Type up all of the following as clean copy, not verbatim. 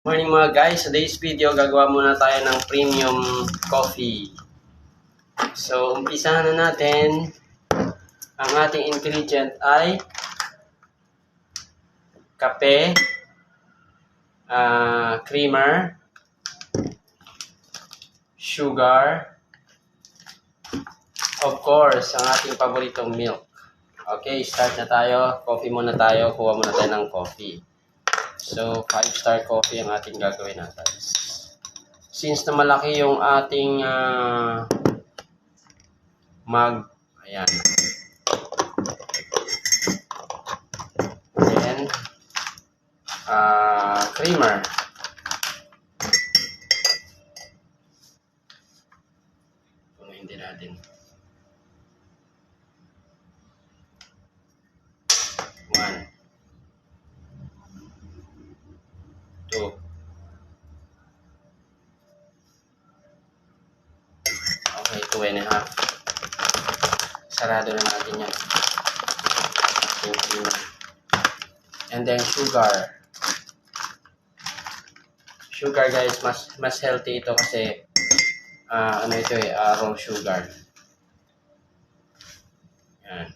Morning mga guys, today's video gagawa muna tayo ng premium coffee. So umpisahan na natin. Ang ating ingredient ay kape, creamer, sugar, of course ang ating paboritong milk. Okay, start na tayo. Coffee muna tayo, kuha muna tayo ng coffee. So 5-star coffee ang ating gagawin natin. Since na malaki yung ating mug, ayan. Then, creamer. Punuin din natin. 1, 2, okay, 2.5. Sarado na natin yan. And then sugar. Sugar guys, mas healthy ito kasi raw sugar. Yan.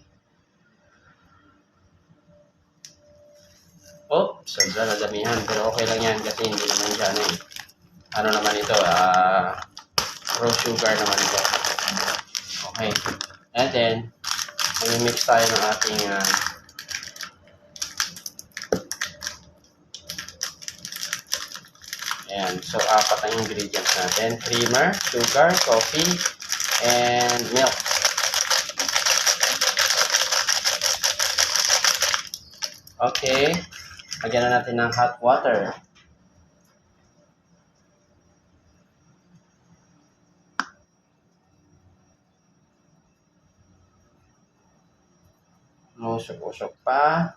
Oh, sobra na damihan, pero okay lang yan kasi hindi naman siya ano naman ito, raw sugar naman ito. Okay. And then, mix tayo ng ating ayan. So, 4 ang ingredients natin. Creamer, sugar, coffee, and milk. Okay. Lagyan na natin ng hot water. Usok-usok pa.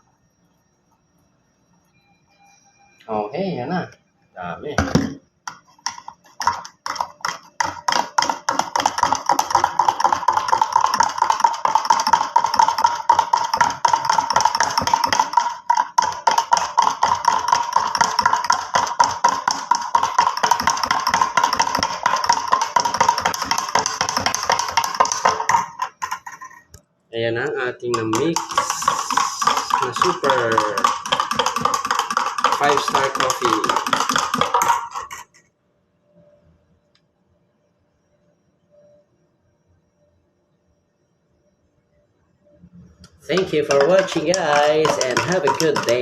Okay, yan na. Dami. Ayan ang ating na-mix na super 5-star coffee. Thank you for watching guys and have a good day.